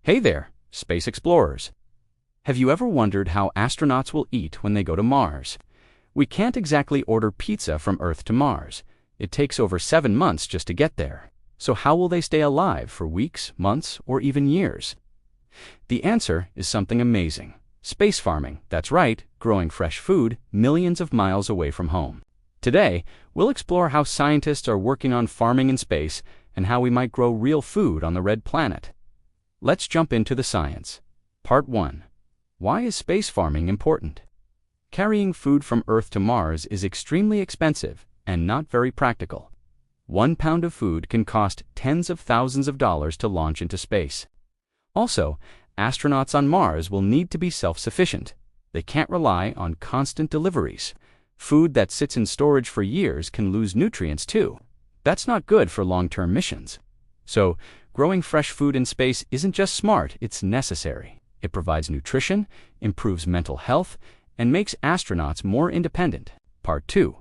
Hey there, space explorers. Have you ever wondered how astronauts will eat when they go to Mars? We can't exactly order pizza from Earth to Mars. It takes over 7 months just to get there. So how will they stay alive for weeks, months, or even years? The answer is something amazing. Space farming, that's right, growing fresh food millions of miles away from home. Today, we'll explore how scientists are working on farming in space and how we might grow real food on the red planet. Let's jump into the science. Part 1. Why is space farming important? Carrying food from Earth to Mars is extremely expensive and not very practical. 1 pound of food can cost tens of thousands of dollars to launch into space. Also, astronauts on Mars will need to be self-sufficient. They can't rely on constant deliveries. Food that sits in storage for years can lose nutrients too. That's not good for long-term missions. So, growing fresh food in space isn't just smart, it's necessary. It provides nutrition, improves mental health, and makes astronauts more independent. Part 2.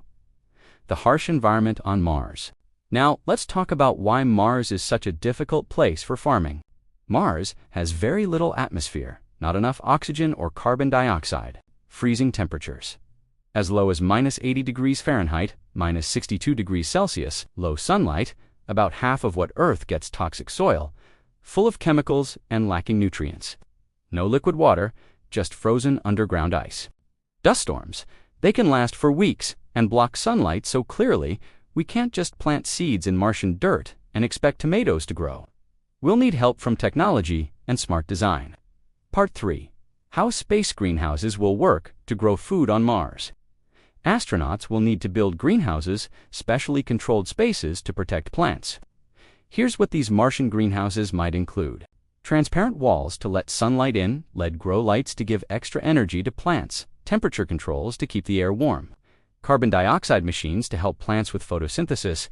The harsh environment on Mars. Now, let's talk about why Mars is such a difficult place for farming. Mars has very little atmosphere, not enough oxygen or carbon dioxide, freezing temperatures. As low as -80 degrees Fahrenheit, -62 degrees Celsius, low sunlight, about half of what Earth gets toxic soil, full of chemicals and lacking nutrients. No liquid water, just frozen underground ice. Dust storms, they can last for weeks and block sunlight so clearly we can't just plant seeds in Martian dirt and expect tomatoes to grow. We'll need help from technology and smart design. Part 3. How space greenhouses will work to grow food on Mars. Astronauts will need to build greenhouses, specially controlled spaces to protect plants. Here's what these Martian greenhouses might include. Transparent walls to let sunlight in, LED grow lights to give extra energy to plants, temperature controls to keep the air warm, carbon dioxide machines to help plants with photosynthesis,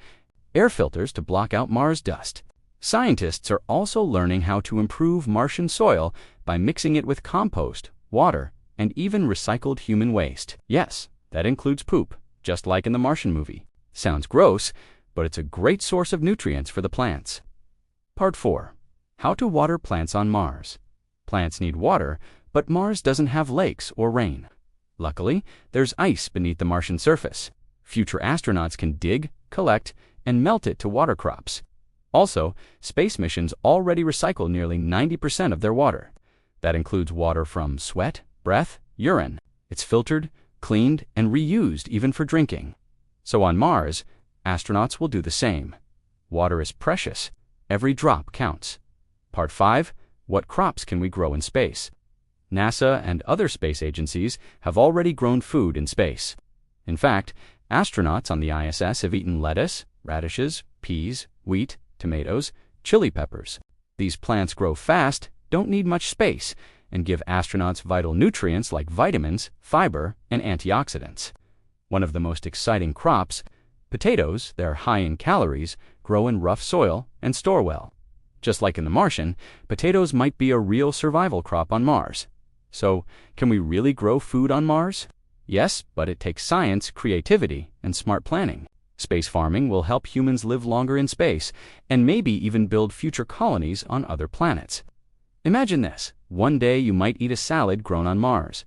air filters to block out Mars dust. Scientists are also learning how to improve Martian soil by mixing it with compost, water, and even recycled human waste. Yes, that includes poop, just like in the Martian movie. Sounds gross, but it's a great source of nutrients for the plants. Part 4. How to water plants on Mars. Plants need water, but Mars doesn't have lakes or rain. Luckily, there's ice beneath the Martian surface. Future astronauts can dig, collect, and melt it to water crops. Also, space missions already recycle nearly 90% of their water. That includes water from sweat, breath, urine. It's filtered, cleaned, and reused even for drinking. So on Mars, astronauts will do the same. Water is precious. Every drop counts. Part 5. What crops can we grow in space? NASA and other space agencies have already grown food in space. In fact, astronauts on the ISS have eaten lettuce, radishes, peas, wheat, tomatoes, chili peppers. These plants grow fast, don't need much space, and give astronauts vital nutrients like vitamins, fiber, and antioxidants. One of the most exciting crops, potatoes, they're high in calories, grow in rough soil, and store well. Just like in The Martian, potatoes might be a real survival crop on Mars. So, can we really grow food on Mars? Yes, but it takes science, creativity, and smart planning. Space farming will help humans live longer in space, and maybe even build future colonies on other planets. Imagine this. One day you might eat a salad grown on Mars.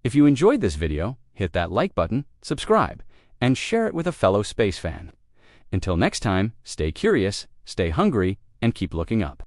If you enjoyed this video, hit that like button, subscribe, and share it with a fellow space fan. Until next time, stay curious, stay hungry, and keep looking up.